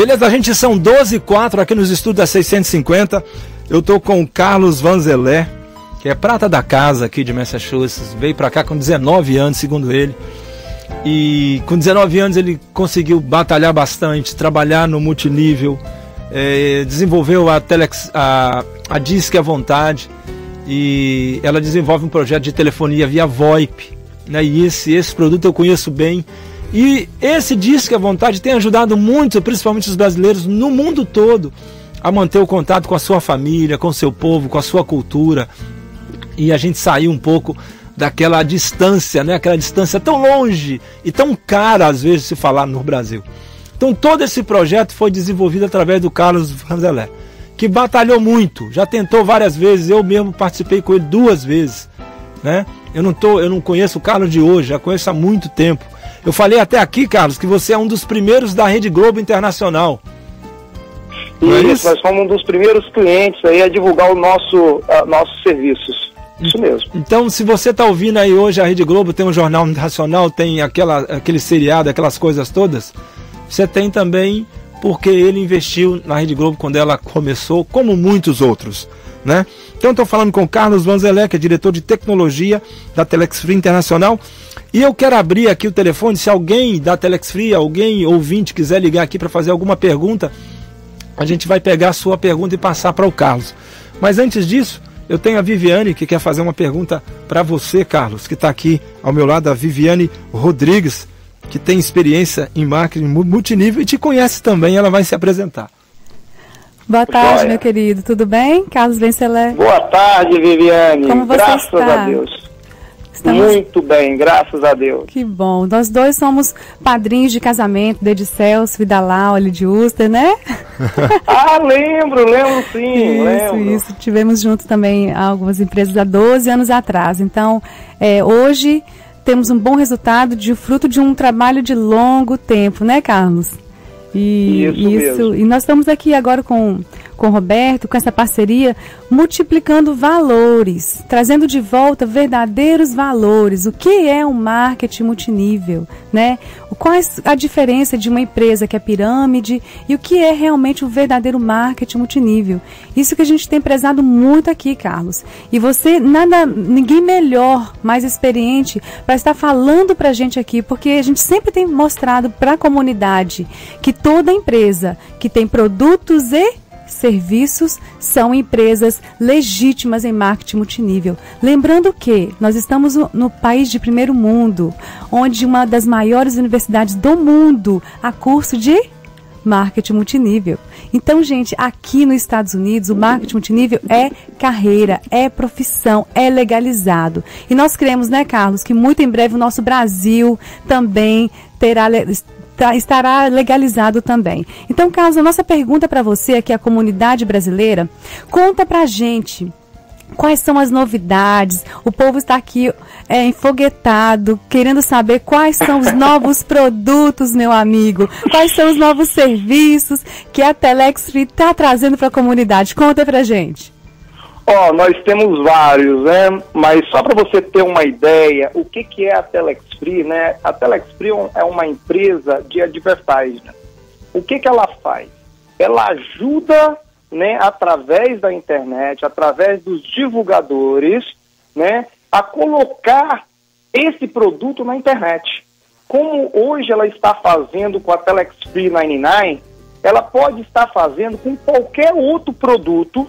Beleza, a gente são 12h04 aqui nos estúdios da 650. Eu tô com o Carlos Vanzelé, que é prata da casa aqui de Massachusetts. Veio pra cá com 19 anos, segundo ele. E com 19 anos ele conseguiu batalhar bastante, trabalhar no multinível, desenvolveu a Disque à Vontade, e ela desenvolve um projeto de telefonia via VoIP, né? E esse produto eu conheço bem. E esse Disque à Vontade tem ajudado muito, principalmente os brasileiros no mundo todo, a manter o contato com a sua família, com o seu povo, com a sua cultura. E a gente sair um pouco daquela distância, né? Aquela distância tão longe e tão cara às vezes se falar no Brasil. Então todo esse projeto foi desenvolvido através do Carlos Vanzelé, que batalhou muito, já tentou várias vezes. Eu mesmo participei com ele 2 vezes, né? Eu não conheço o Carlos de hoje, já conheço há muito tempo. Eu falei até aqui, Carlos, que você é um dos primeiros da Rede Globo Internacional. Isso, nós somos um dos primeiros clientes aí a divulgar nossos serviços. Isso mesmo. Então, se você está ouvindo aí hoje a Rede Globo, tem um Jornal Nacional, tem aquele seriado, aquelas coisas todas, você tem também porque ele investiu na Rede Globo quando ela começou, como muitos outros, né? Então, estou falando com o Carlos Vanzelé, que é diretor de tecnologia da Telex Free Internacional. E eu quero abrir aqui o telefone, se alguém da Telex Free, alguém ouvinte quiser ligar aqui para fazer alguma pergunta, a gente vai pegar a sua pergunta e passar para o Carlos. Mas antes disso, eu tenho a Viviane, que quer fazer uma pergunta para você, Carlos, que está aqui ao meu lado, a Viviane Rodrigues, que tem experiência em marketing multinível e te conhece também, ela vai se apresentar. Boa tarde, meu querido, tudo bem? Carlos Vanzelé. Boa tarde, Viviane. Como você graças está? A Deus. Muito bem, graças a Deus. Que bom. Nós dois somos padrinhos de casamento, de Edicelso, Vidalau, de Uster, né? Lembro sim. Isso. Tivemos junto também algumas empresas há 12 anos atrás. Então, hoje temos um bom resultado de fruto de um trabalho de longo tempo, né, Carlos? Isso. E nós estamos aqui agora com o Roberto, com essa parceria, multiplicando valores, trazendo de volta verdadeiros valores. O que é um marketing multinível, né? Qual é a diferença de uma empresa que é pirâmide e o que é realmente um verdadeiro marketing multinível? Isso que a gente tem prezado muito aqui, Carlos. E você, ninguém melhor, mais experiente para estar falando para a gente aqui, porque a gente sempre tem mostrado para a comunidade que toda empresa que tem produtos e serviços são empresas legítimas em marketing multinível. Lembrando que nós estamos no país de primeiro mundo, onde uma das maiores universidades do mundo há curso de marketing multinível. Então, gente, aqui nos Estados Unidos, o marketing multinível é carreira, é profissão, é legalizado. E nós cremos, né, Carlos, que muito em breve o nosso Brasil também estará legalizado também. Então, Carlos, a nossa pergunta para você aqui, a comunidade brasileira, conta pra gente quais são as novidades. O povo está aqui enfoguetado, querendo saber quais são os novos produtos, meu amigo, quais são os novos serviços que a Telex Free está trazendo para a comunidade. Conta pra gente. Nós temos vários, né? Mas só para você ter uma ideia, o que é a Telex Free, né? A Telex Free é uma empresa de advertising. O que ela faz? Ela ajuda, né, através da internet, através dos divulgadores, né, a colocar esse produto na internet. Como hoje ela está fazendo com a Telex Free 99, ela pode estar fazendo com qualquer outro produto,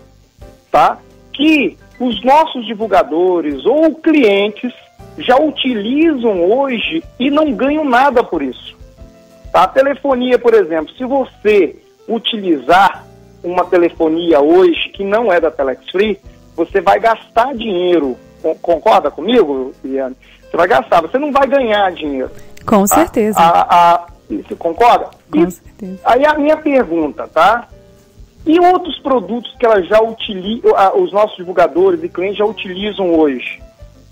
tá? Que os nossos divulgadores ou clientes já utilizam hoje e não ganham nada por isso. Tá? A telefonia, por exemplo, se você utilizar uma telefonia hoje que não é da Telex Free, você vai gastar dinheiro. Concorda comigo, Liane? Você vai gastar, você não vai ganhar dinheiro. Com certeza. Você concorda? Com certeza. Aí a minha pergunta, tá? E outros produtos que ela já utiliza, os nossos divulgadores e clientes já utilizam hoje?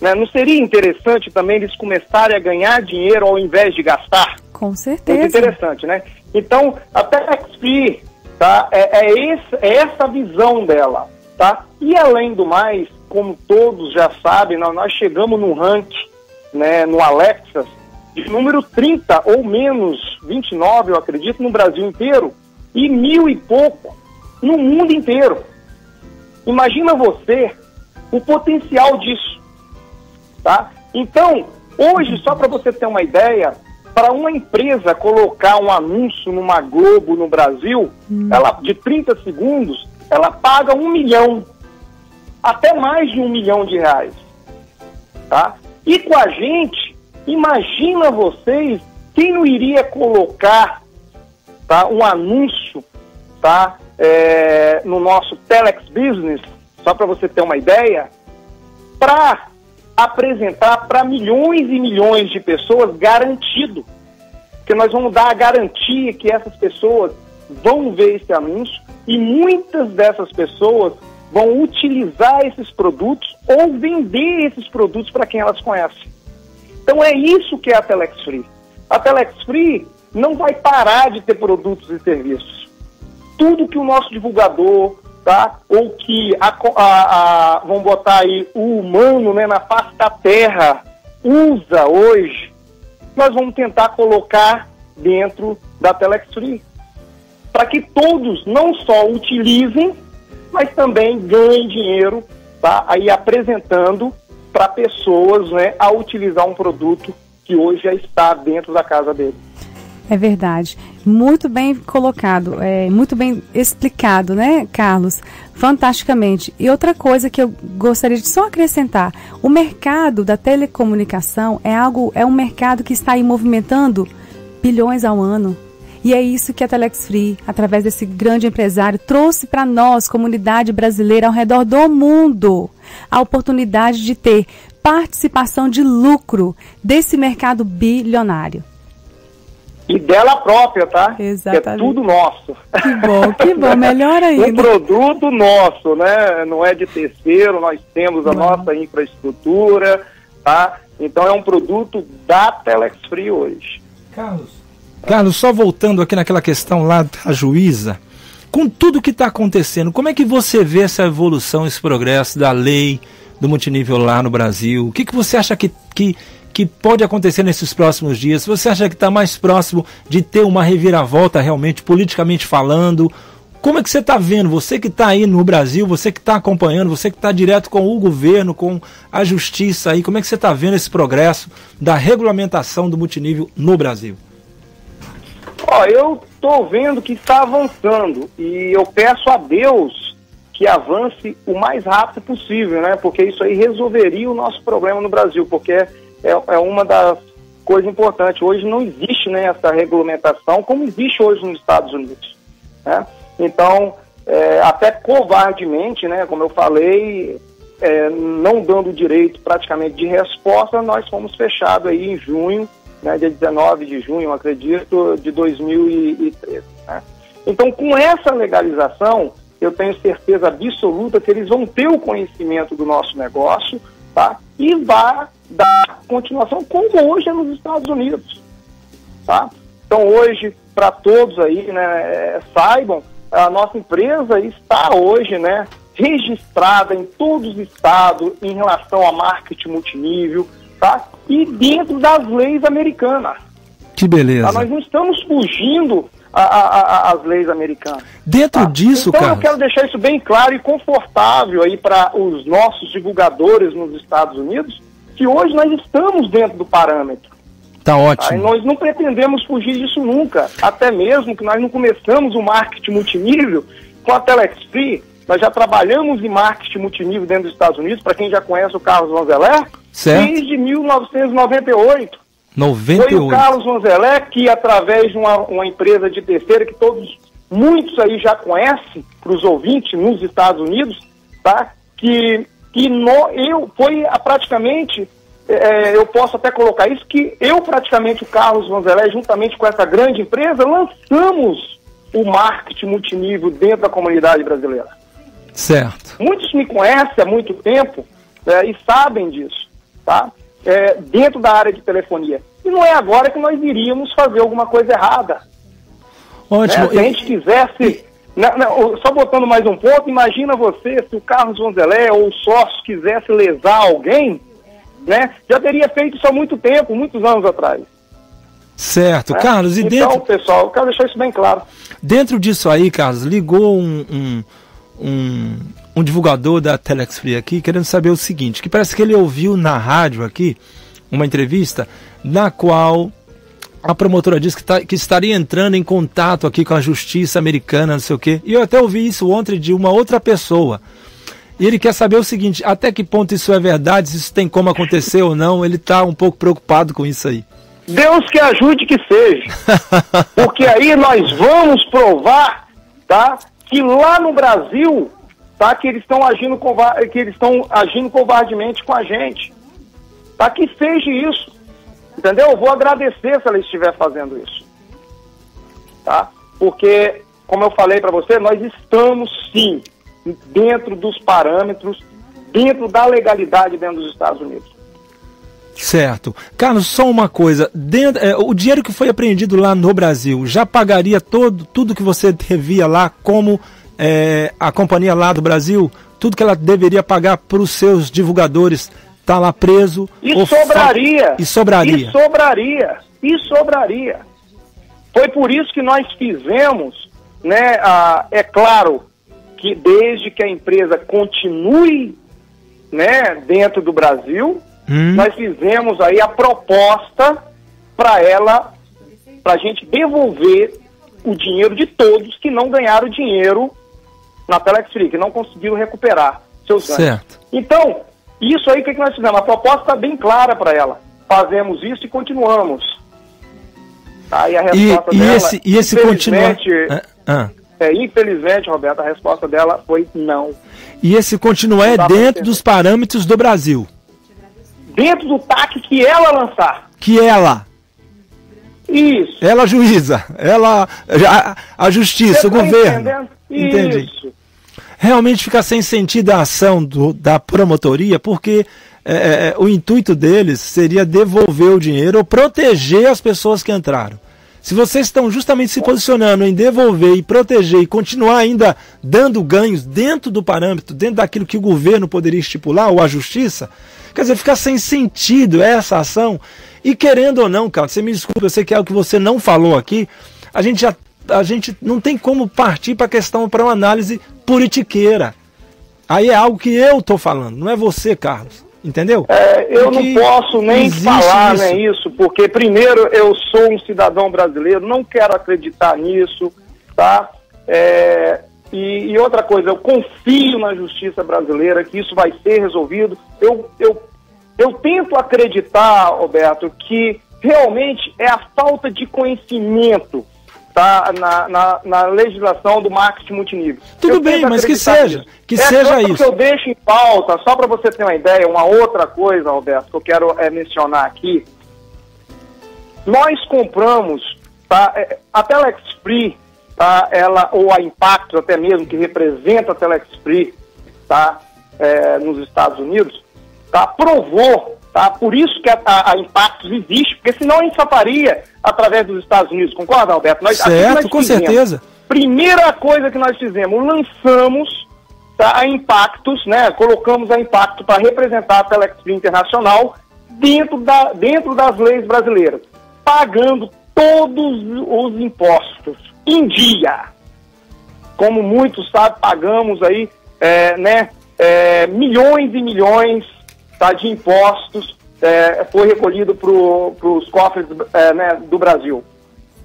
Né? Não seria interessante também eles começarem a ganhar dinheiro ao invés de gastar? Com certeza. Muito interessante, né? Então, a Telex Free, tá? É essa visão dela, tá? E além do mais, como todos já sabem, nós chegamos no ranking, né, no Alexa, de número 30 ou menos 29, eu acredito, no Brasil inteiro, e 1.000 e pouco no mundo inteiro. Imagina você o potencial disso, tá? Então, hoje, só para você ter uma ideia, para uma empresa colocar um anúncio numa Globo no Brasil, ela, de 30 segundos, ela paga 1 milhão, até mais de 1 milhão de reais, tá? E com a gente, imagina vocês, quem não iria colocar, tá, um anúncio, tá, no nosso Telex Business, só para você ter uma ideia, para apresentar para milhões e milhões de pessoas garantido, porque nós vamos dar a garantia que essas pessoas vão ver esse anúncio e muitas dessas pessoas vão utilizar esses produtos ou vender esses produtos para quem elas conhecem. Então é isso que é a Telex Free. A Telex Free não vai parar de ter produtos e serviços. Tudo que o nosso divulgador, tá, ou que vamos botar aí o humano, né, na face da terra usa hoje, nós vamos tentar colocar dentro da Telex Free, para que todos não só utilizem, mas também ganhem dinheiro, tá, aí apresentando para pessoas, né, a utilizar um produto que hoje já está dentro da casa dele. É verdade. Muito bem colocado, muito bem explicado, né, Carlos? Fantasticamente. E outra coisa que eu gostaria de só acrescentar, o mercado da telecomunicação é um mercado que está aí movimentando bilhões ao ano. E é isso que a Telex Free, através desse grande empresário, trouxe para nós, comunidade brasileira ao redor do mundo, a oportunidade de ter participação de lucro desse mercado bilionário. E dela própria, tá? Exatamente. Que é tudo nosso. Que bom, melhor ainda. Um produto nosso, né? Não é de terceiro, nós temos a nossa infraestrutura, tá? Então é um produto da Telex Free hoje. Carlos, só voltando aqui naquela questão lá da juíza, com tudo que está acontecendo, como é que você vê essa evolução, esse progresso da lei do multinível lá no Brasil? O que você acha que pode acontecer nesses próximos dias? Você acha que está mais próximo de ter uma reviravolta realmente, politicamente falando? Como é que você está vendo? Você que está aí no Brasil, você que está acompanhando, você que está direto com o governo, com a justiça aí, como é que você está vendo esse progresso da regulamentação do multinível no Brasil? Eu estou vendo que está avançando e eu peço a Deus que avance o mais rápido possível, né? Porque isso aí resolveria o nosso problema no Brasil, porque é uma das coisas importantes. Hoje não existe, né, essa regulamentação como existe hoje nos Estados Unidos, né? Então, até covardemente, né, como eu falei, não dando direito praticamente de resposta, nós fomos fechados aí em junho, né, dia 19 de junho, acredito, de 2013. Né? Então, com essa legalização, eu tenho certeza absoluta que eles vão ter o conhecimento do nosso negócio, tá? E vai dar continuação, como hoje é nos Estados Unidos. Tá? Então, hoje, para todos aí, né, saibam, a nossa empresa está hoje, né, registrada em todos os estados em relação a marketing multinível, tá? E dentro das leis americanas. Que beleza. Tá? Nós não estamos fugindo às leis americanas. Dentro disso, então, Carlos, eu quero deixar isso bem claro e confortável aí para os nossos divulgadores nos Estados Unidos, que hoje nós estamos dentro do parâmetro. Tá ótimo. Tá? E nós não pretendemos fugir disso nunca. Até mesmo que nós não começamos o marketing multinível com a Telex Free. Nós já trabalhamos em marketing multinível dentro dos Estados Unidos, para quem já conhece o Carlos Vanzeler, desde 1998. 98. Foi o Carlos Vanzeler que, através de uma empresa de terceira, que muitos aí já conhecem, para os ouvintes, nos Estados Unidos, tá? Eu posso até colocar isso, que o Carlos Vanzeler, juntamente com essa grande empresa, lançamos o marketing multinível dentro da comunidade brasileira. Certo. Muitos me conhecem há muito tempo e sabem disso, tá? Dentro da área de telefonia. E não é agora que nós iríamos fazer alguma coisa errada. Ótimo. Se a gente quisesse... só botando mais um ponto, imagina você, se o Carlos Vanzeler ou o sócio quisesse lesar alguém, né, já teria feito isso há muito tempo, muitos anos atrás. Certo, né? Carlos, e então, dentro... pessoal, eu quero deixar isso bem claro. Dentro disso aí, Carlos, ligou um divulgador da Telex Free aqui, querendo saber o seguinte, que parece que ele ouviu na rádio aqui uma entrevista na qual a promotora disse que estaria entrando em contato aqui com a justiça americana, não sei o quê. E eu até ouvi isso ontem de uma outra pessoa. E ele quer saber o seguinte, até que ponto isso é verdade, se isso tem como acontecer ou não, ele está um pouco preocupado com isso aí. Deus que ajude que seja. Porque aí nós vamos provar, tá, que lá no Brasil, tá, que eles estão agindo covardemente com a gente. Tá, que seja isso. Entendeu? Eu vou agradecer se ela estiver fazendo isso. Tá? Porque, como eu falei para você, nós estamos sim dentro dos parâmetros, dentro da legalidade dentro dos Estados Unidos. Certo. Carlos, só uma coisa. O dinheiro que foi apreendido lá no Brasil já pagaria tudo que você devia lá, como a companhia lá do Brasil, tudo que ela deveria pagar para os seus divulgadores, está lá preso? E sobraria. E sobraria. E sobraria. E sobraria. Foi por isso que nós fizemos, né, é claro que desde que a empresa continue, né, dentro do Brasil, nós fizemos aí a proposta para a gente devolver o dinheiro de todos que não ganharam dinheiro na Telex Free, que não conseguiram recuperar seus ganhos. Certo. Então, isso aí, o que nós fizemos? A proposta está bem clara para ela. Fazemos isso e continuamos. Aí a resposta dela... esse continuar... infelizmente, Roberto, a resposta dela foi não. E esse continuar é dentro dos parâmetros do Brasil? Dentro do TAC que ela lançar. Que ela? Isso. Ela juíza, a justiça, o governo. Entendi. Isso. Realmente fica sem sentido a ação da promotoria, porque o intuito deles seria devolver o dinheiro ou proteger as pessoas que entraram. Se vocês estão justamente se posicionando em devolver e proteger e continuar ainda dando ganhos dentro do parâmetro, dentro daquilo que o governo poderia estipular, ou a justiça, quer dizer, fica sem sentido essa ação. E querendo ou não, Carlos, você me desculpa, eu sei que é o que você não falou aqui, a gente não tem como partir para a questão, para uma análise politiqueira. Aí é algo que eu estou falando, não é você, Carlos. Entendeu? Eu não posso nem falar isso, porque primeiro eu sou um cidadão brasileiro, não quero acreditar nisso, tá? E outra coisa, eu confio na justiça brasileira, que isso vai ser resolvido. Eu tento acreditar, Roberto, que realmente é a falta de conhecimento, tá, na legislação do marketing multinível. Tudo bem, mas que seja isso. Que eu deixo em pauta, só para você ter uma ideia, uma outra coisa, Roberto, que eu quero mencionar aqui. Nós compramos, tá, a Telex Free, tá, ou a Impactus até mesmo, que representa a Telex Free, tá, nos Estados Unidos, tá, provou, tá, por isso que a Impactus existe, porque senão a gente só faria através dos Estados Unidos, concorda, Alberto? Certo, com certeza. Primeira coisa que nós fizemos, lançamos, tá, a Impactus, né, colocamos a Impactus para representar a Telex Free Internacional dentro das leis brasileiras, pagando todos os impostos em dia. Como muitos sabem, pagamos aí, milhões e milhões, tá, de impostos, foi recolhido para os cofres do Brasil.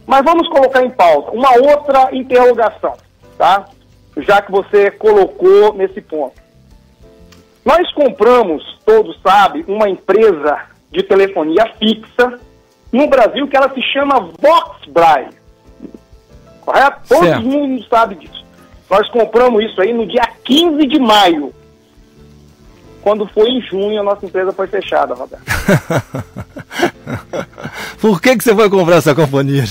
Mas vamos colocar em pauta uma outra interrogação, tá? Já que você colocou nesse ponto. Nós compramos, todos sabem, uma empresa de telefonia fixa no Brasil que ela se chama Voxbray. Correto? Todo mundo sabe disso. Nós compramos isso aí no dia 15 de maio. Quando foi em junho, a nossa empresa foi fechada, Roberto. Por que você foi comprar essa companhia?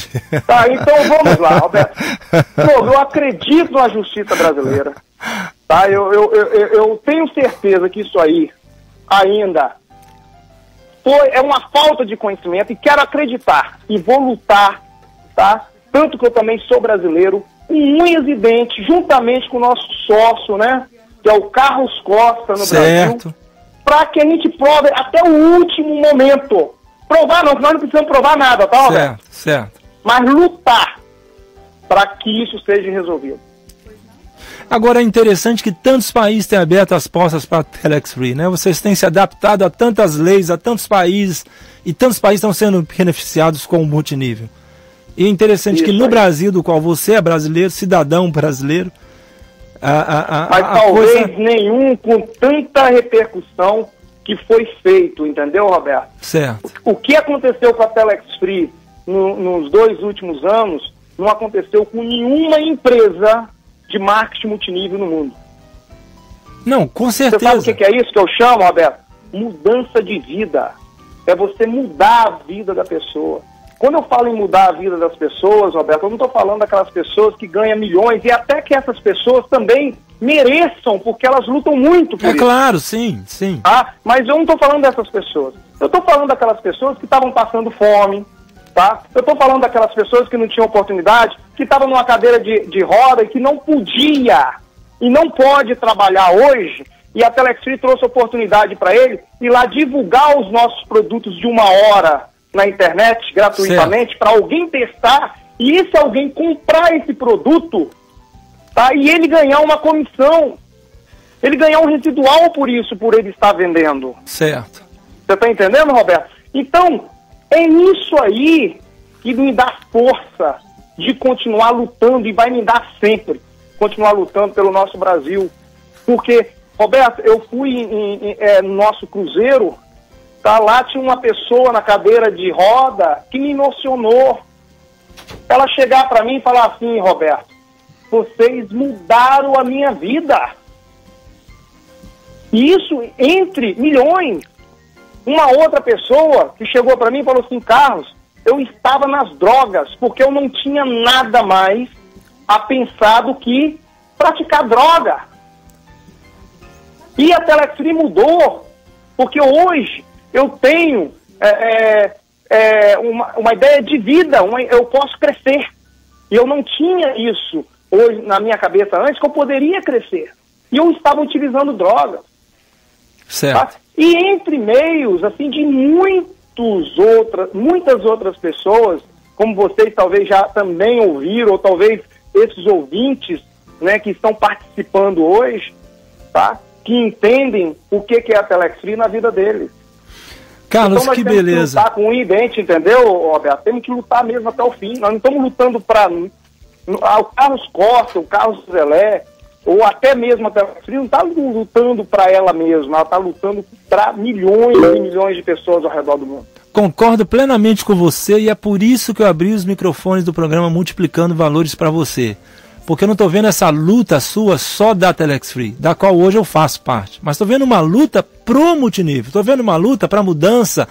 Tá, então vamos lá, Roberto. Eu acredito na justiça brasileira. Tá? Eu tenho certeza que isso aí ainda é uma falta de conhecimento e quero acreditar e vou lutar, tá? Tanto que eu também sou brasileiro, com unhas e dentes, juntamente com o nosso sócio, né? Que é o Carlos Costa no Brasil, para que a gente prove até o último momento Provar não, nós não precisamos provar nada, tá, Roberto? Certo, certo. Mas lutar para que isso seja resolvido. Agora é interessante que tantos países têm aberto as portas para a Telex Free, né? Vocês têm se adaptado a tantas leis, a tantos países, e tantos países estão sendo beneficiados com o multinível. E é interessante Isso que no aí. Brasil, do qual você é brasileiro, cidadão brasileiro, Mas talvez nenhum com tanta repercussão que foi feito, entendeu, Roberto? Certo. O que aconteceu com a Telex Free nos 2 últimos anos não aconteceu com nenhuma empresa de marketing multinível no mundo. Não, com Você certeza. sabe o que é isso que eu chamo, Roberto? Mudança de vida. É você mudar a vida da pessoa. Quando eu falo em mudar a vida das pessoas, Roberto, eu não estou falando daquelas pessoas que ganham milhões, e até que essas pessoas também mereçam, porque elas lutam muito por É isso. claro, sim, sim. Tá? Mas eu não estou falando dessas pessoas. Eu estou falando daquelas pessoas que estavam passando fome, tá? Eu estou falando daquelas pessoas que não tinham oportunidade, que estavam numa cadeira de roda e que não podia e não pode trabalhar hoje, e a Telex Free trouxe oportunidade para ele ir lá divulgar os nossos produtos de 1 hora na internet, gratuitamente, para alguém testar, e esse alguém comprar esse produto, tá? E ele ganhar uma comissão. Ele ganhar um residual por isso, por ele estar vendendo. Certo. Você está entendendo, Roberto? Então, é isso aí que me dá força de continuar lutando, e vai me dar sempre, continuar lutando pelo nosso Brasil. Porque, Roberto, eu fui no nosso cruzeiro, tá? Lá tinha uma pessoa na cadeira de roda que me emocionou. Ela chegar para mim e falar assim: Roberto, vocês mudaram a minha vida. E isso entre milhões. Uma outra pessoa que chegou para mim e falou assim: Carlos, eu estava nas drogas, porque eu não tinha nada mais a pensar do que praticar droga. E a Telex Free mudou, porque hoje eu tenho uma ideia de vida, eu posso crescer. E eu não tinha isso hoje na minha cabeça antes, que eu poderia crescer. E eu estava utilizando drogas. Certo. Tá? E entre meios, assim, de muitas outras pessoas, como vocês talvez já também ouviram, ou talvez esses ouvintes, né, que estão participando hoje, tá? Que entendem o que é a Telex Free na vida deles. Carlos, então, nós que temos beleza. que lutar com um idente, entendeu, Roberto? Temos que lutar mesmo até o fim. Nós não estamos lutando para o Carlos Costa, o Carlos Zelé, ou até mesmo a Telex Free não está lutando para ela mesma, ela está lutando para milhões e milhões de pessoas ao redor do mundo. Concordo plenamente com você, e é por isso que eu abri os microfones do programa Multiplicando Valores para você. Porque eu não estou vendo essa luta sua só da Telex Free, da qual hoje eu faço parte. Mas estou vendo uma luta pro multinível, estou vendo uma luta para a mudança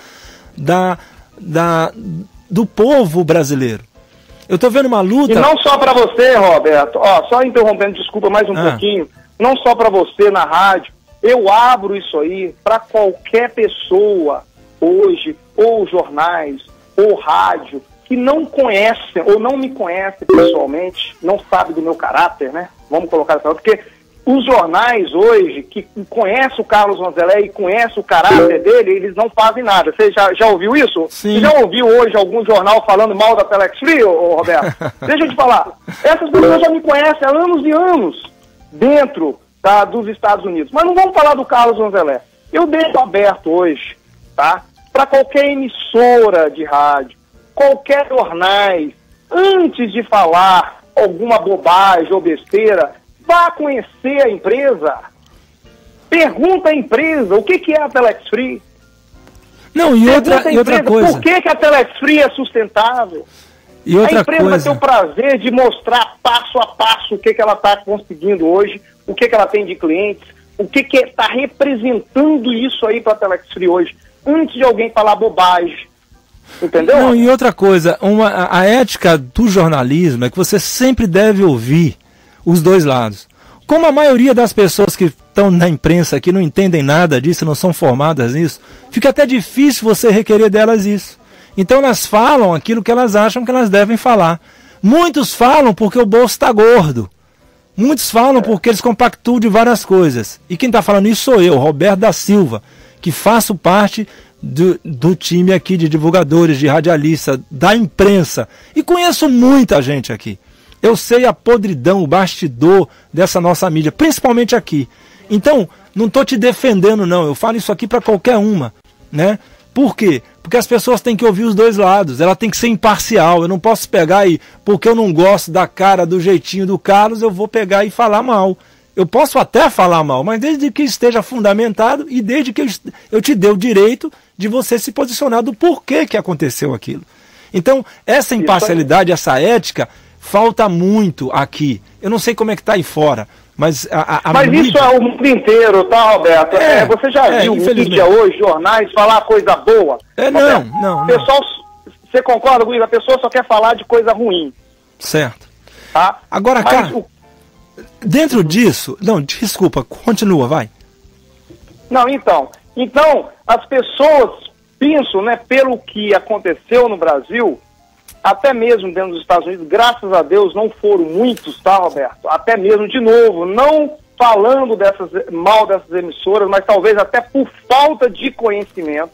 do povo brasileiro. Eu estou vendo uma luta... E não só para você, Roberto, só interrompendo, desculpa mais um pouquinho, não só para você na rádio, eu abro isso aí para qualquer pessoa hoje, ou jornais, ou rádio, que não conhecem, ou não me conhecem pessoalmente, não sabe do meu caráter, né? Vamos colocar assim, porque os jornais hoje, que conhecem o Carlos Vanzelé e conhecem o caráter dele, eles não fazem nada. Você já ouviu isso? Sim. Você já ouviu hoje algum jornal falando mal da Telex Free, Roberto? Deixa eu te falar. Essas pessoas já me conhecem há anos e anos dentro dos Estados Unidos. Mas não vamos falar do Carlos Vanzelé. Eu deixo aberto hoje, tá? Para qualquer emissora de rádio, qualquer jornais, antes de falar alguma bobagem ou besteira, vá conhecer a empresa. Pergunta à empresa o que é a Telex Free. Não, e outra coisa. Por que a Telex Free é sustentável? E outra a empresa coisa. vai ter o prazer de mostrar passo a passo o que ela está conseguindo hoje, o que ela tem de clientes, o que está representando isso aí para a Telex Free hoje, antes de alguém falar bobagem. Entendeu? Não, e outra coisa, a ética do jornalismo é que você sempre deve ouvir os dois lados. Como a maioria das pessoas que estão na imprensa aqui não entendem nada disso, não são formadas nisso, fica até difícil você requerer delas isso. Então elas falam aquilo que elas acham que elas devem falar. Muitos falam porque o bolso está gordo. Muitos falam porque eles compactuam de várias coisas. E quem está falando isso sou eu, Roberto da Silva, que faço parte do time aqui de divulgadores, de radialistas, da imprensa, e conheço muita gente aqui. Eu sei a podridão, o bastidor dessa nossa mídia, principalmente aqui. Então, não estou te defendendo não, eu falo isso aqui para qualquer uma, né? Por quê? Porque as pessoas têm que ouvir os dois lados, ela tem que ser imparcial, eu não posso pegar e, porque eu não gosto da cara, do jeitinho do Carlos, eu vou pegar e falar mal. Eu posso até falar mal, mas desde que esteja fundamentado e desde que eu te dê o direito de você se posicionar do porquê que aconteceu aquilo. Então, essa imparcialidade, essa ética, falta muito aqui. Eu não sei como é que está aí fora, mas mas mídia... isso é o mundo inteiro, tá, Roberto? Você já viu mídia hoje, jornais, falar coisa boa? Não. Pessoal, você concorda comigo? A pessoa só quer falar de coisa ruim. Certo. Tá? Agora, cara, dentro disso... Não, desculpa, continua, vai. Não, então, as pessoas pensam, né, pelo que aconteceu no Brasil, até mesmo dentro dos Estados Unidos, graças a Deus não foram muitos, tá, Roberto? Até mesmo, de novo, não falando mal dessas emissoras, mas talvez até por falta de conhecimento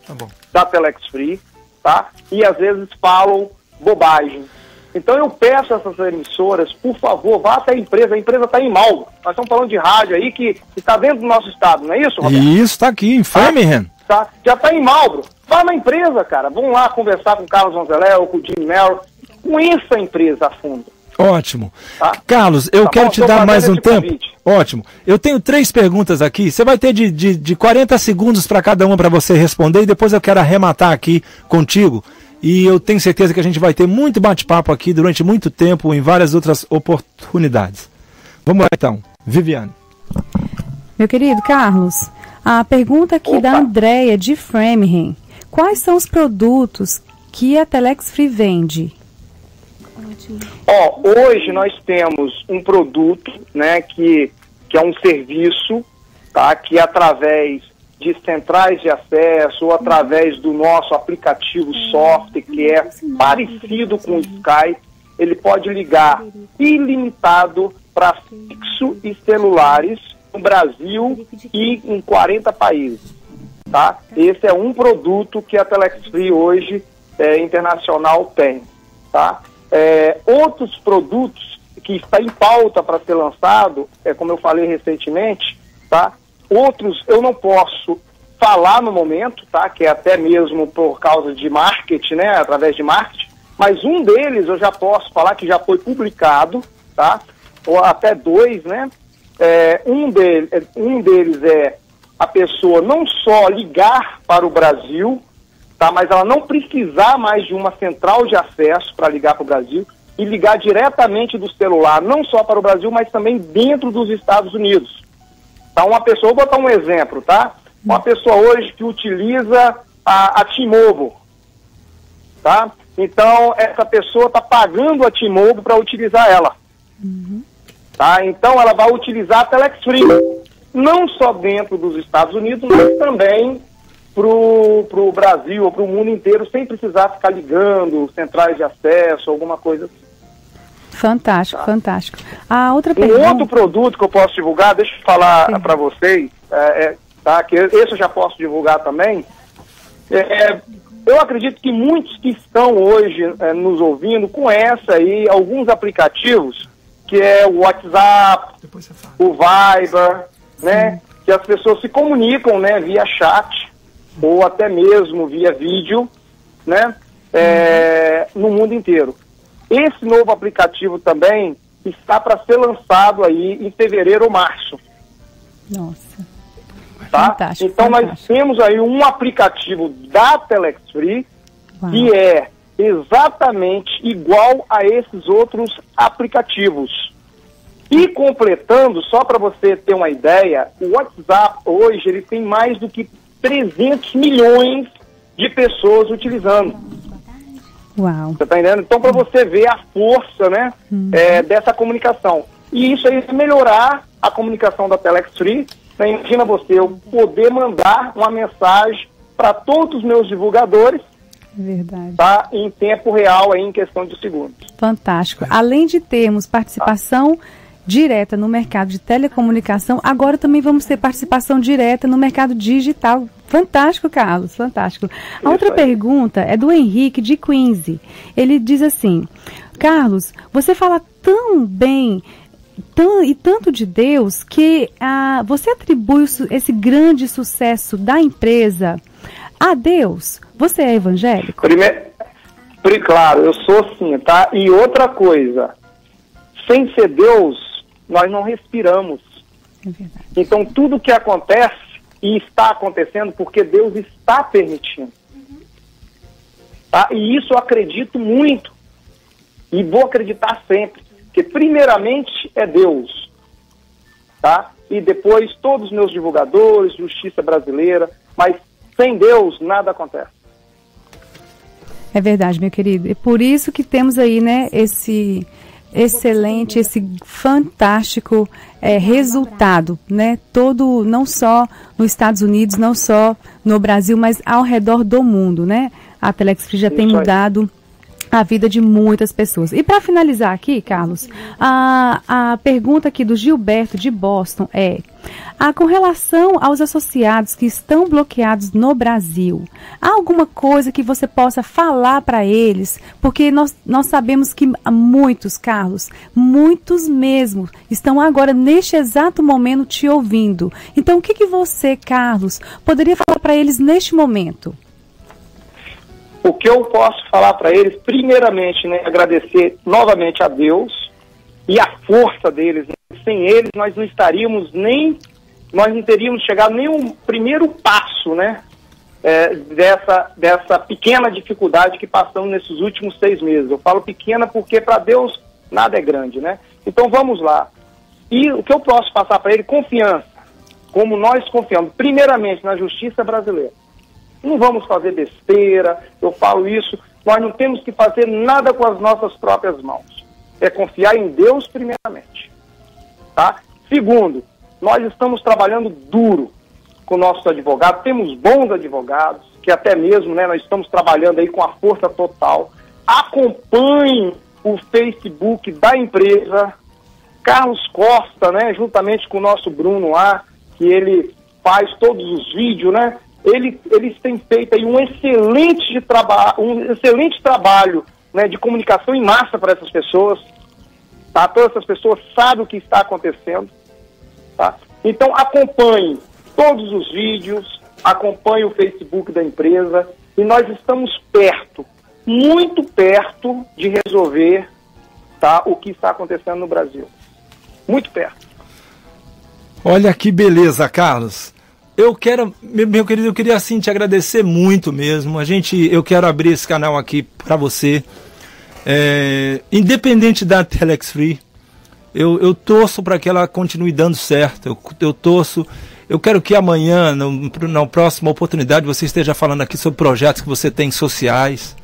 da Telex Free, tá? E às vezes falam bobagem. Então eu peço a essas emissoras, por favor, vá até a empresa está em Marlboro. Nós estamos falando de rádio aí que está dentro do nosso estado, não é isso, Roberto? Isso, está aqui, em Framingham. Tá? Já está em Marlboro. Vá na empresa, cara. Vamos lá conversar com o Carlos Vanzeléu ou com o Jim Merrill. Conheça a empresa a fundo. Ótimo. Tá? Carlos, eu quero te dar mais um tempo. Convite. Ótimo. Eu tenho 3 perguntas aqui. Você vai ter de 40 segundos para cada uma para você responder e depois eu quero arrematar aqui contigo. E eu tenho certeza que a gente vai ter muito bate-papo aqui durante muito tempo em várias outras oportunidades. Vamos lá então. Viviane. Meu querido Carlos, a pergunta aqui da Andréia de Framingham. Quais são os produtos que a Telex Free vende? Hoje nós temos um produto, né, que é um serviço, tá, que através de centrais de acesso ou através do nosso aplicativo software, que é parecido com o Skype, ele pode ligar ilimitado para fixo e celulares no Brasil e em 40 países. Tá? Esse é um produto que a Telex Free hoje internacional tem. Tá? Outros produtos que está em pauta para ser lançado, como eu falei recentemente, tá? Outros eu não posso falar no momento, tá? Que é até mesmo por causa de marketing, né? Através de marketing, mas um deles eu já posso falar que já foi publicado, tá? Ou até 2, né? Um deles é a pessoa não só ligar para o Brasil, tá? Mas ela não precisar mais de uma central de acesso para ligar para o Brasil e ligar diretamente do celular, não só para o Brasil, mas também dentro dos Estados Unidos. Tá? Uma pessoa, vou botar um exemplo, tá? Uma pessoa hoje que utiliza a T-Mobile, tá? Então, essa pessoa está pagando a T-Mobile para utilizar ela. Tá? Então, ela vai utilizar a Telex Free, não só dentro dos Estados Unidos, mas também pro Brasil ou pro mundo inteiro, sem precisar ficar ligando centrais de acesso, alguma coisa assim. Fantástico, fantástico. A outra pergunta... Um outro produto que eu posso divulgar, deixa eu falar para vocês, tá, que esse eu já posso divulgar também. Eu acredito que muitos que estão hoje nos ouvindo conhecem aí alguns aplicativos, que é o WhatsApp, o Viber, né, que as pessoas se comunicam, né, via chat ou até mesmo via vídeo, né, no mundo inteiro. Esse novo aplicativo também está para ser lançado aí em fevereiro ou março. Nossa. Tá? Fantástico. Então fantástico. nós temos aí um aplicativo da Telex Free que é exatamente igual a esses outros aplicativos. E completando, só para você ter uma ideia, o WhatsApp hoje ele tem mais do que 300 milhões de pessoas utilizando. Uau. Você está entendendo? Então, para você ver a força, né, dessa comunicação. E isso aí vai melhorar a comunicação da Telex Free. Né? Imagina você, eu poder mandar uma mensagem para todos os meus divulgadores, verdade, tá, em tempo real, aí, em questão de segundos. Fantástico. Além de termos participação direta no mercado de telecomunicação, agora também vamos ter participação direta no mercado digital. Fantástico, Carlos, fantástico. A outra pergunta é do Henrique de Quincy. Ele diz assim: Carlos, você fala tão bem e tanto de Deus que você atribui esse grande sucesso da empresa a Deus. Você é evangélico? Claro, eu sou sim, tá? E outra coisa, sem ser Deus, nós não respiramos. É verdade. Então tudo que acontece e está acontecendo porque Deus está permitindo. Tá? E isso eu acredito muito. E vou acreditar sempre. Porque primeiramente é Deus. Tá? E depois todos os meus divulgadores, justiça brasileira. Mas sem Deus nada acontece. É verdade, meu querido. É por isso que temos aí, né, esse excelente, esse fantástico resultado, né? Todo, não só nos Estados Unidos, não só no Brasil, mas ao redor do mundo, né? A Telex Free já tem mudado a vida de muitas pessoas. E para finalizar aqui, Carlos, a pergunta aqui do Gilberto de Boston é: com relação aos associados que estão bloqueados no Brasil, há alguma coisa que você possa falar para eles? Porque nós sabemos que muitos, Carlos, muitos mesmo, estão agora, neste exato momento, te ouvindo. Então, o que você, Carlos, poderia falar para eles neste momento? O que eu posso falar para eles, primeiramente, né, agradecer novamente a Deus e a força deles. Né? Sem eles, nós não teríamos chegado nem o primeiro passo, né, dessa pequena dificuldade que passamos nesses últimos 6 meses. Eu falo pequena porque para Deus nada é grande, né? Então vamos lá. E o que eu posso passar para ele? Confiança. Como nós confiamos, primeiramente, na justiça brasileira. Não vamos fazer besteira, eu falo isso, nós não temos que fazer nada com as nossas próprias mãos. É confiar em Deus primeiramente. Tá? Segundo, nós estamos trabalhando duro com nossos advogados, temos bons advogados, que até mesmo, né, nós estamos trabalhando aí com a força total. Acompanhe o Facebook da empresa, Carlos Costa, né, juntamente com o nosso Bruno lá, que ele faz todos os vídeos, né? Eles têm feito aí um excelente trabalho, né, de comunicação em massa para essas pessoas. Tá? Todas essas pessoas sabem o que está acontecendo. Tá? Então acompanhe todos os vídeos, acompanhe o Facebook da empresa e nós estamos perto, muito perto de resolver, tá, o que está acontecendo no Brasil. Muito perto. Olha que beleza, Carlos. Eu quero, meu querido, eu queria assim te agradecer muito mesmo. Eu quero abrir esse canal aqui para você. Independente da Telex Free, eu torço para que ela continue dando certo. Eu torço. Eu quero que amanhã, na próxima oportunidade, você esteja falando aqui sobre projetos que você tem sociais.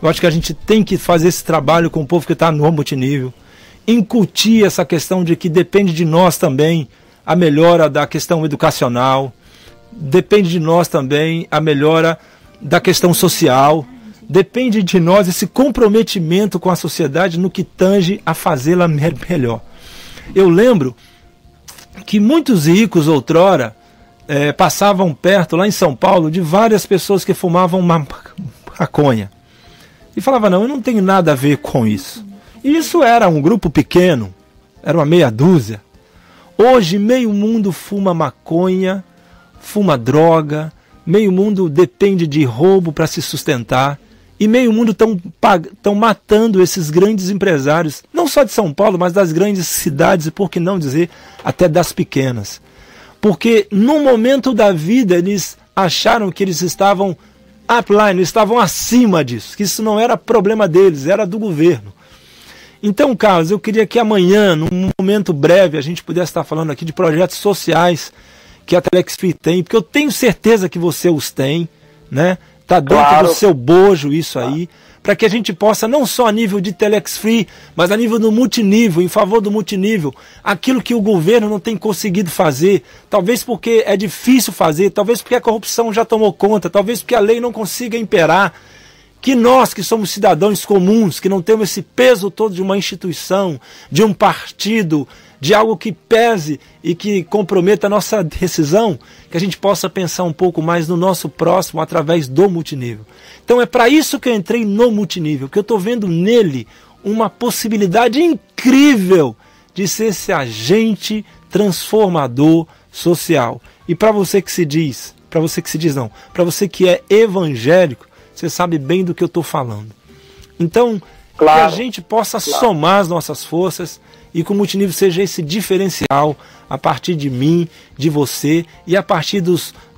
Eu acho que a gente tem que fazer esse trabalho com o povo que está no multinível. Incutir essa questão de que depende de nós também a melhora da questão educacional. Depende de nós também a melhora da questão social. Depende de nós esse comprometimento com a sociedade no que tange a fazê-la melhor. Eu lembro que muitos ricos outrora passavam perto, lá em São Paulo, de várias pessoas que fumavam maconha. E falavam, não, eu não tenho nada a ver com isso. E isso era um grupo pequeno, era uma meia dúzia. Hoje meio mundo fuma maconha, fuma droga, meio mundo depende de roubo para se sustentar, e meio mundo estão matando esses grandes empresários, não só de São Paulo, mas das grandes cidades, e por que não dizer até das pequenas. Porque no momento da vida eles acharam que eles estavam upline, estavam acima disso, que isso não era problema deles, era do governo. Então, Carlos, eu queria que amanhã, num momento breve, a gente pudesse estar falando aqui de projetos sociais que a Telex Free tem, porque eu tenho certeza que você os tem, né? Está dentro do seu bojo isso aí, para que a gente possa, não só a nível de Telex Free, mas a nível do multinível, em favor do multinível, aquilo que o governo não tem conseguido fazer, talvez porque é difícil fazer, talvez porque a corrupção já tomou conta, talvez porque a lei não consiga imperar, que nós que somos cidadãos comuns, que não temos esse peso todo de uma instituição, de um partido, de algo que pese e que comprometa a nossa decisão, que a gente possa pensar um pouco mais no nosso próximo através do multinível. Então é para isso que eu entrei no multinível, que eu estou vendo nele uma possibilidade incrível de ser esse agente transformador social. E para você que se diz, para você que é evangélico, você sabe bem do que eu estou falando. Então, claro, que a gente possa somar as nossas forças e que o multinível seja esse diferencial a partir de mim, de você e a partir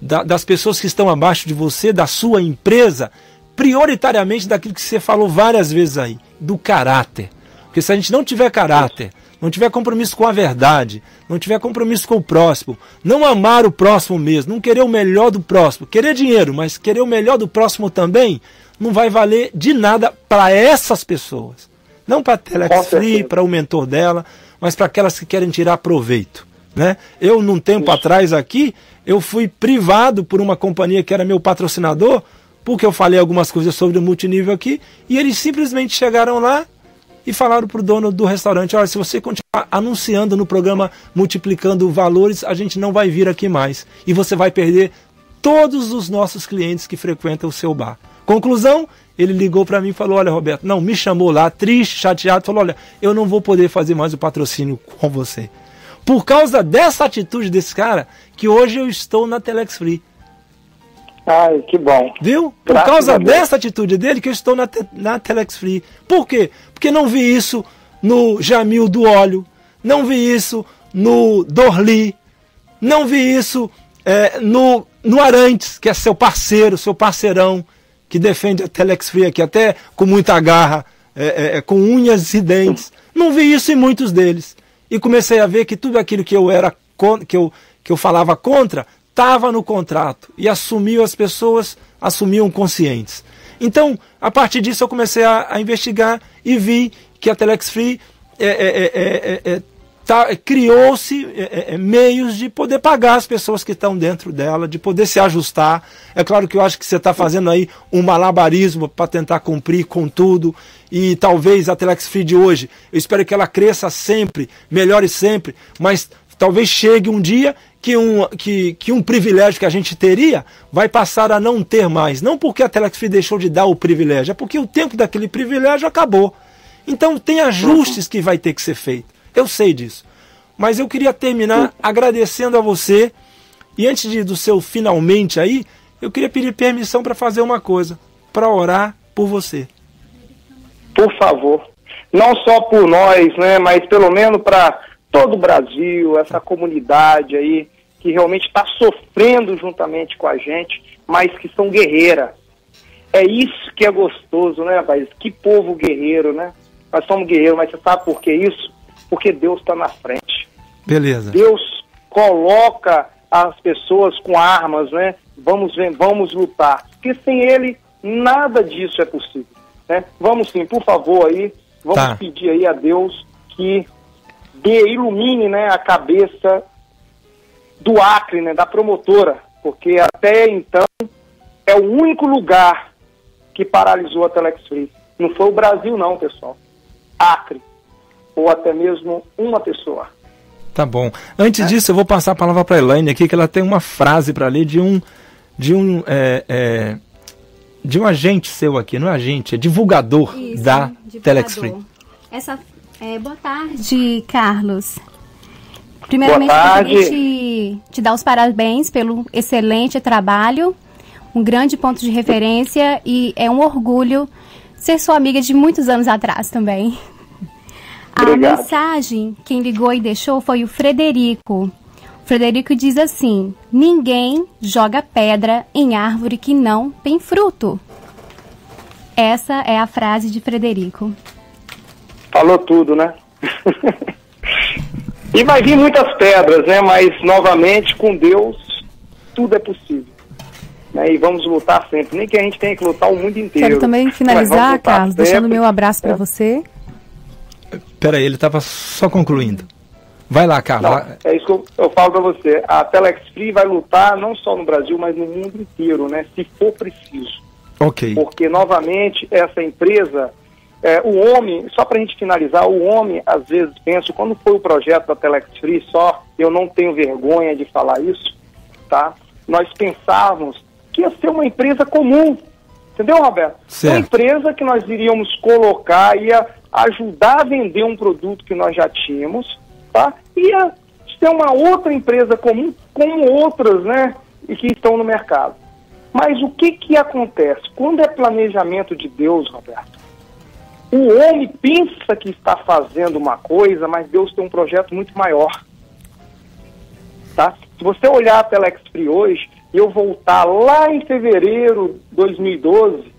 das pessoas que estão abaixo de você, da sua empresa, prioritariamente daquilo que você falou várias vezes aí, do caráter. Porque se a gente não tiver caráter, não tiver compromisso com a verdade, não tiver compromisso com o próximo, não amar o próximo mesmo, não querer o melhor do próximo, querer dinheiro, mas querer o melhor do próximo também, não vai valer de nada para essas pessoas. Não para a Telex Free, para o mentor dela, mas para aquelas que querem tirar proveito. Né? Eu, num tempo atrás aqui, eu fui privado por uma companhia que era meu patrocinador, porque eu falei algumas coisas sobre o multinível aqui, e eles simplesmente chegaram lá e falaram para o dono do restaurante, olha, se você continuar anunciando no programa Multiplicando Valores, a gente não vai vir aqui mais. E você vai perder todos os nossos clientes que frequentam o seu bar. Conclusão, ele ligou para mim e falou, olha, Roberto, não, me chamou lá, triste, chateado, falou, olha, eu não vou poder fazer mais o patrocínio com você. Por causa dessa atitude desse cara, que hoje eu estou na Telex Free. Ai, que bom. Viu? Por causa dessa atitude dele que eu estou na Telex Free. Por quê? Porque não vi isso no Jamil do Óleo, não vi isso no Dorli, não vi isso no Arantes, que é seu parceiro, seu parceirão, que defende a Telex Free aqui, até com muita garra, com unhas e dentes. Não vi isso em muitos deles. E comecei a ver que tudo aquilo que eu falava contra estava no contrato. E as pessoas assumiam conscientes. Então, a partir disso, eu comecei a investigar e vi que a Telex Free criou-se meios de poder pagar as pessoas que estão dentro dela, de poder se ajustar. É claro que eu acho que você está fazendo aí um malabarismo para tentar cumprir com tudo, e talvez a Telex Free de hoje, eu espero que ela cresça sempre, melhore sempre, mas talvez chegue um dia que um privilégio que a gente teria vai passar a não ter mais. Não porque a Telex Free deixou de dar o privilégio, é porque o tempo daquele privilégio acabou. Então tem ajustes que vai ter que ser feito. Eu sei disso. Mas eu queria terminar agradecendo a você. E antes do seu finalmente aí, eu queria pedir permissão para fazer uma coisa. Para orar por você. Por favor. Não só por nós, né, mas pelo menos para todo o Brasil, essa comunidade aí, que realmente está sofrendo juntamente com a gente, mas que são guerreiras. É isso que é gostoso, né, rapaz? Que povo guerreiro, né? Nós somos guerreiros, mas você sabe por que isso? Porque Deus está na frente. Beleza. Deus coloca as pessoas com armas, né? Vamos lutar. Porque sem Ele, nada disso é possível. Né? Vamos sim, por favor, aí, vamos pedir aí a Deus que ilumine, né, a cabeça do Acre, né, da promotora, porque até então é o único lugar que paralisou a Telex Free. Não foi o Brasil não, pessoal. Acre. Ou até mesmo uma pessoa. Tá bom. Antes disso, eu vou passar a palavra para a Elaine aqui, que ela tem uma frase para ler de um agente seu aqui, não é agente, é divulgador. Isso, da Telex Free. Boa tarde, Carlos. Primeiramente, eu queria te dar os parabéns pelo excelente trabalho, um grande ponto de referência, e é um orgulho ser sua amiga de muitos anos atrás também. Obrigado. A mensagem, quem ligou e deixou, foi o Frederico. O Frederico diz assim: ninguém joga pedra em árvore que não tem fruto. Essa é a frase de Frederico. Falou tudo, né? E vai vir muitas pedras, né? Mas, novamente, com Deus, tudo é possível. Né? E vamos lutar sempre. Nem que a gente tenha que lutar o mundo inteiro. Quero também finalizar, Carlos, deixando meu abraço para você. Peraí, ele estava só concluindo. Vai lá, Carlos. Não, é isso que eu falo para você. A Telex Free vai lutar não só no Brasil, mas no mundo inteiro, né? Se for preciso. Ok. Porque, novamente, essa empresa, o homem, só para a gente finalizar, o homem às vezes pensa, quando foi o projeto da Telex Free, eu não tenho vergonha de falar isso, tá? Nós pensávamos que ia ser uma empresa comum, entendeu, Roberto? Certo. Uma empresa que nós iríamos colocar, ia ajudar a vender um produto que nós já tínhamos, tá? Ia ser uma outra empresa comum, como outras, né? E que estão no mercado. Mas o que acontece? Quando é planejamento de Deus, Roberto, o homem pensa que está fazendo uma coisa, mas Deus tem um projeto muito maior. Tá? Se você olhar a Telex Free hoje, e eu voltar lá em fevereiro de 2012,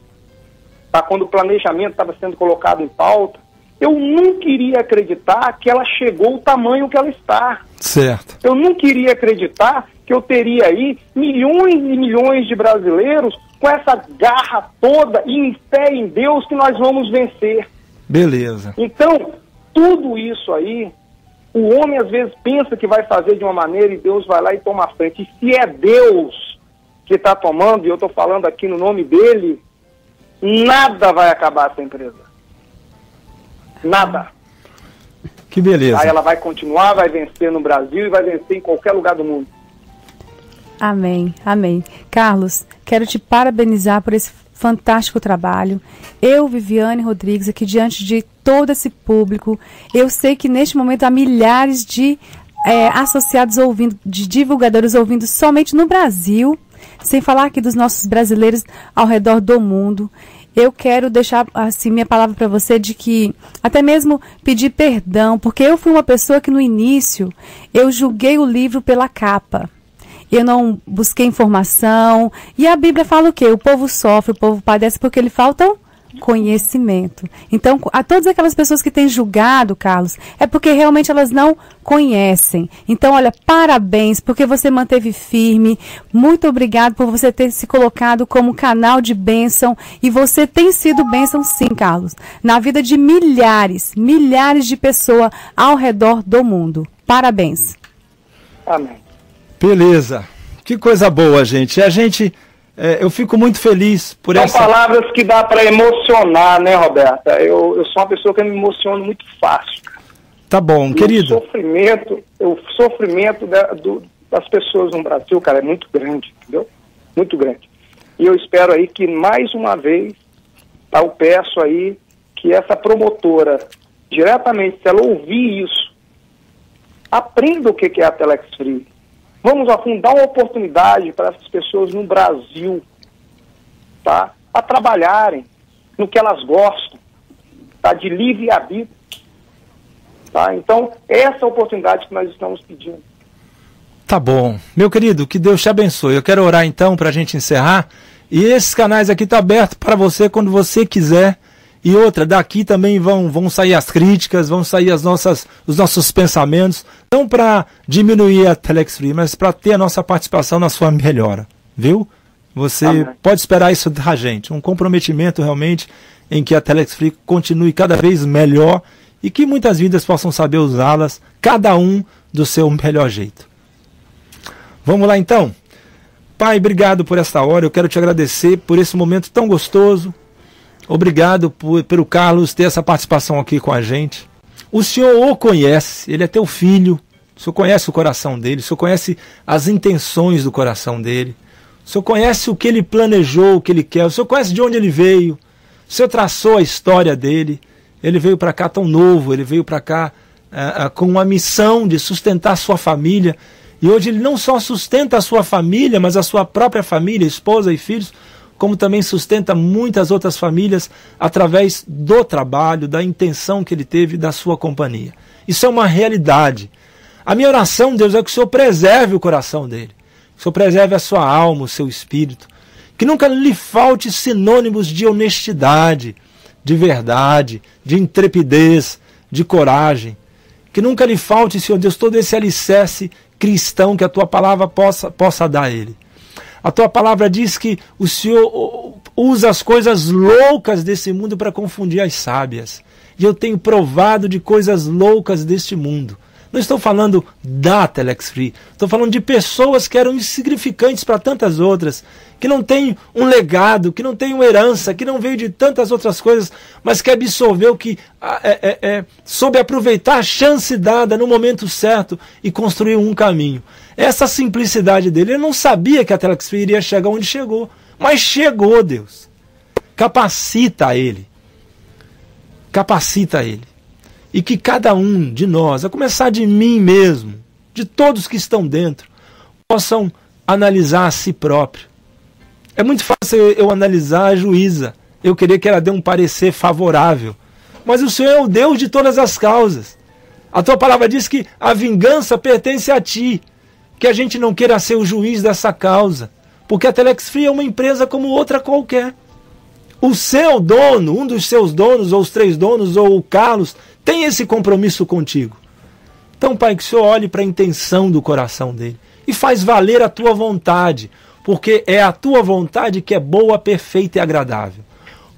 tá, quando o planejamento estava sendo colocado em pauta, eu nunca iria acreditar que ela chegou ao tamanho que ela está. Certo. Eu nunca iria acreditar que eu teria aí milhões e milhões de brasileiros com essa garra toda e em fé em Deus que nós vamos vencer. Beleza. Então, tudo isso aí, o homem às vezes pensa que vai fazer de uma maneira e Deus vai lá e toma a frente. E se é Deus que está tomando, e eu estou falando aqui no nome dele, nada vai acabar essa empresa. Nada. Que beleza. Aí ela vai continuar, vai vencer no Brasil e vai vencer em qualquer lugar do mundo. Amém, amém. Carlos, quero te parabenizar por esse fantástico trabalho. Eu, Viviane Rodrigues, aqui diante de todo esse público, eu sei que neste momento há milhares de associados ouvindo, de divulgadores ouvindo somente no Brasil, sem falar aqui dos nossos brasileiros ao redor do mundo. Eu quero deixar assim minha palavra para você de que até mesmo pedir perdão, porque eu fui uma pessoa que no início eu julguei o livro pela capa. Eu não busquei informação. E a Bíblia fala o quê? O povo sofre, o povo padece porque lhe falta conhecimento. Então, a todas aquelas pessoas que têm julgado, Carlos, é porque realmente elas não conhecem. Então, olha, parabéns, porque você manteve firme. Muito obrigado por você ter se colocado como canal de bênção. E você tem sido bênção, sim, Carlos, na vida de milhares de pessoas ao redor do mundo. Parabéns. Amém. Beleza. Que coisa boa, gente. Eu fico muito feliz por São essa... palavras que dá para emocionar, né, Roberta? Eu sou uma pessoa que me emociono muito fácil. Tá bom, querido. O sofrimento das pessoas no Brasil, cara, é muito grande, entendeu? Muito grande. E eu espero aí que, mais uma vez, tá, eu peço aí que essa promotora, diretamente, se ela ouvir isso, aprenda o que é a Telex Free. Vamos dar uma oportunidade para essas pessoas no Brasil, tá? A trabalharem no que elas gostam, tá? De livre-arbítrio, tá? Então, essa é a oportunidade que nós estamos pedindo. Tá bom. Meu querido, que Deus te abençoe. Eu quero orar então para a gente encerrar. E esses canais aqui estão abertos para você quando você quiser. E outra, daqui também vão sair as críticas, vão sair os nossos pensamentos, não para diminuir a Telex Free, mas para ter a nossa participação na sua melhora, viu? Você pode esperar isso da gente, um comprometimento realmente em que a Telex Free continue cada vez melhor e que muitas vidas possam saber usá-las, cada um do seu melhor jeito. Vamos lá então? Pai, obrigado por esta hora, eu quero te agradecer por esse momento tão gostoso. Obrigado pelo Carlos ter essa participação aqui com a gente. O Senhor o conhece, ele é teu filho. O Senhor conhece o coração dele, o Senhor conhece as intenções do coração dele. O Senhor conhece o que ele planejou, o que ele quer. O Senhor conhece de onde ele veio. O Senhor traçou a história dele. Ele veio para cá tão novo, ele veio para cá com uma missão de sustentar sua família. E hoje ele não só sustenta a sua família, mas a sua própria família, esposa e filhos, como também sustenta muitas outras famílias através do trabalho, da intenção que ele teve da sua companhia. Isso é uma realidade. A minha oração, Deus, é que o Senhor preserve o coração dele, que o Senhor preserve a sua alma, o seu espírito, que nunca lhe falte sinônimos de honestidade, de verdade, de intrepidez, de coragem, que nunca lhe falte, Senhor Deus, todo esse alicerce cristão que a tua palavra possa dar a ele. A tua palavra diz que o Senhor usa as coisas loucas desse mundo para confundir as sábias. E eu tenho provado de coisas loucas deste mundo. Não estou falando da Telex Free. Estou falando de pessoas que eram insignificantes para tantas outras, que não têm um legado, que não têm uma herança, que não veio de tantas outras coisas, mas que absorveu, que soube aproveitar a chance dada no momento certo e construiu um caminho. Essa simplicidade dele, ele não sabia que a Telex Free iria chegar onde chegou, mas chegou, Deus. Capacita ele. Capacita ele. E que cada um de nós, a começar de mim mesmo, de todos que estão dentro, possam analisar a si próprio. É muito fácil eu analisar a juíza, eu querer que ela dê um parecer favorável. Mas o Senhor é o Deus de todas as causas. A tua palavra diz que a vingança pertence a ti, que a gente não queira ser o juiz dessa causa, porque a Telex Free é uma empresa como outra qualquer. O seu dono, um dos seus donos, ou os 3 donos, ou o Carlos, tem esse compromisso contigo. Então, Pai, que o Senhor olhe para a intenção do coração dele e faz valer a tua vontade, porque é a tua vontade que é boa, perfeita e agradável.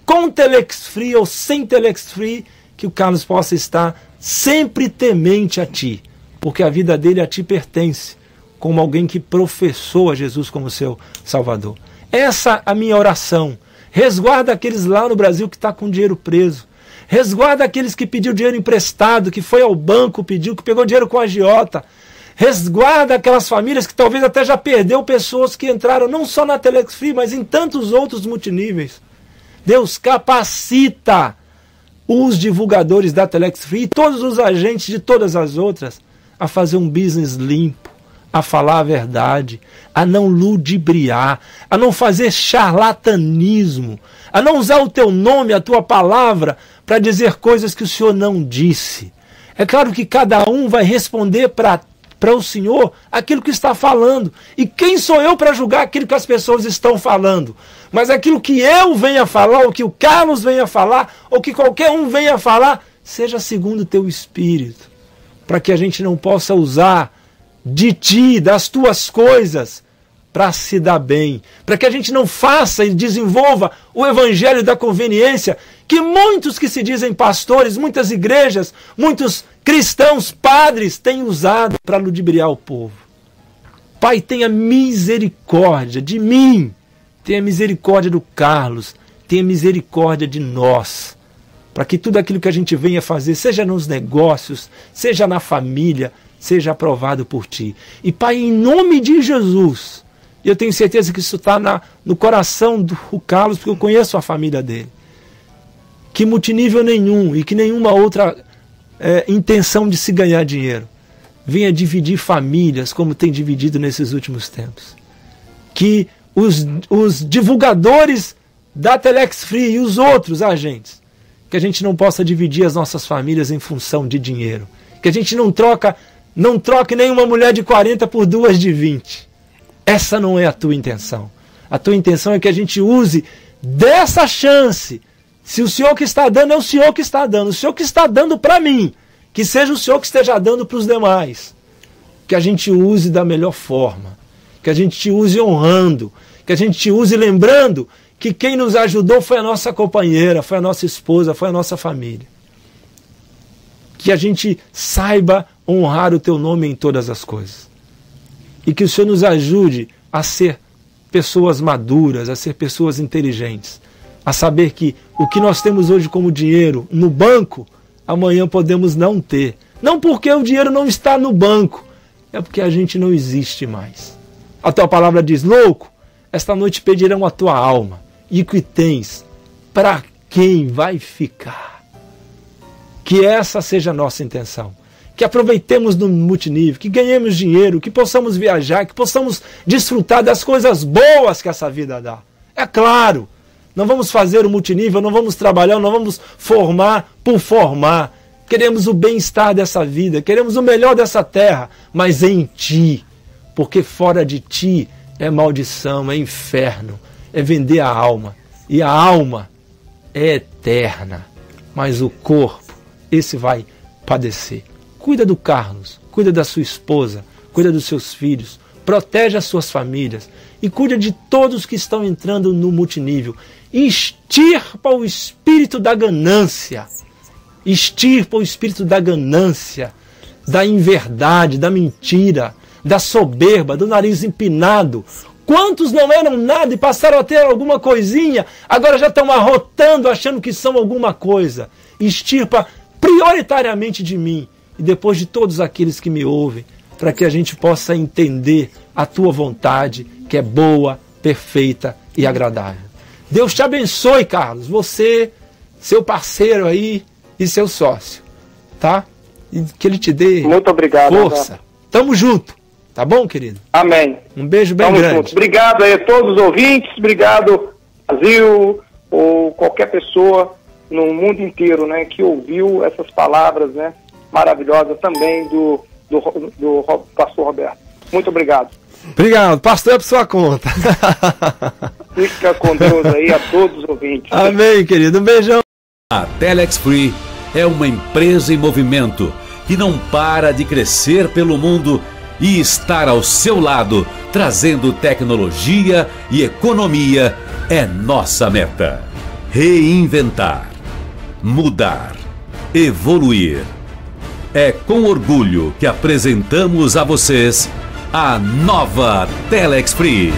Com Telex Free ou sem Telex Free, que o Carlos possa estar sempre temente a ti, porque a vida dele a ti pertence, como alguém que professou a Jesus como seu Salvador. Essa a minha oração. Resguarda aqueles lá no Brasil que está com dinheiro preso. Resguarda aqueles que pediu dinheiro emprestado, que foi ao banco, pediu, que pegou dinheiro com a agiota. Resguarda aquelas famílias que talvez até já perdeu pessoas que entraram não só na Telex Free, mas em tantos outros multiníveis. Deus, capacita os divulgadores da Telex Free e todos os agentes de todas as outras a fazer um business limpo, a falar a verdade, a não ludibriar, a não fazer charlatanismo, a não usar o teu nome, a tua palavra, para dizer coisas que o Senhor não disse. É claro que cada um vai responder para o Senhor aquilo que está falando. E quem sou eu para julgar aquilo que as pessoas estão falando? Mas aquilo que eu venha falar, ou que o Carlos venha falar, ou que qualquer um venha falar, seja segundo o teu Espírito, para que a gente não possa usar de ti, das tuas coisas, para se dar bem, para que a gente não faça e desenvolva o evangelho da conveniência, que muitos que se dizem pastores, muitas igrejas, muitos cristãos, padres, têm usado para ludibriar o povo. Pai, tenha misericórdia de mim, tenha misericórdia do Carlos, tenha misericórdia de nós, para que tudo aquilo que a gente venha fazer, seja nos negócios, seja na família, seja aprovado por ti. E Pai, em nome de Jesus, eu tenho certeza que isso está no coração do Carlos, porque eu conheço a família dele, que multinível nenhum e que nenhuma outra intenção de se ganhar dinheiro venha dividir famílias como tem dividido nesses últimos tempos. Que os divulgadores da Telex Free e os outros agentes, que a gente não possa dividir as nossas famílias em função de dinheiro, que a gente não troque nenhuma mulher de 40 por 2 de 20. Essa não é a tua intenção. A tua intenção é que a gente use dessa chance. Se o Senhor que está dando, é o Senhor que está dando. O Senhor que está dando para mim, que seja o Senhor que esteja dando para os demais. Que a gente use da melhor forma. Que a gente te use honrando. Que a gente te use lembrando que quem nos ajudou foi a nossa companheira, foi a nossa esposa, foi a nossa família. Que a gente saiba honrar o teu nome em todas as coisas. E que o Senhor nos ajude a ser pessoas maduras, a ser pessoas inteligentes, a saber que o que nós temos hoje como dinheiro no banco, amanhã podemos não ter. Não porque o dinheiro não está no banco, é porque a gente não existe mais. A tua palavra diz, louco, esta noite pedirão a tua alma, e o que tens, para quem vai ficar? Que essa seja a nossa intenção. Que aproveitemos no multinível, que ganhemos dinheiro, que possamos viajar, que possamos desfrutar das coisas boas que essa vida dá. É claro, não vamos fazer o multinível, não vamos trabalhar, não vamos formar por formar. Queremos o bem-estar dessa vida, queremos o melhor dessa terra, mas em ti, porque fora de ti é maldição, é inferno, é vender a alma. E a alma é eterna, mas o corpo, esse vai padecer. Cuida do Carlos, cuida da sua esposa, cuida dos seus filhos, protege as suas famílias e cuida de todos que estão entrando no multinível. Extirpa o espírito da ganância. Extirpa o espírito da ganância, da inverdade, da mentira, da soberba, do nariz empinado. Quantos não eram nada e passaram a ter alguma coisinha, agora já estão arrotando, achando que são alguma coisa. Extirpa prioritariamente de mim e depois de todos aqueles que me ouvem, para que a gente possa entender a tua vontade, que é boa, perfeita e agradável. Deus te abençoe, Carlos, você, seu parceiro aí e seu sócio, tá? E que ele te dê muito obrigado, força. Né? Tamo junto, tá bom, querido? Amém. Um beijo bem Tamo grande. Junto. Obrigado aí a todos os ouvintes, obrigado Brasil ou qualquer pessoa no mundo inteiro, né, que ouviu essas palavras, né, maravilhosas também do pastor Roberto. Muito obrigado. Obrigado, pastor, é por sua conta. Fica com Deus aí a todos os ouvintes. Amém, querido. Um beijão. A Telex Free é uma empresa em movimento que não para de crescer pelo mundo e estar ao seu lado, trazendo tecnologia e economia, é nossa meta. Reinventar, mudar, evoluir. É com orgulho que apresentamos a vocês a nova Telex Free.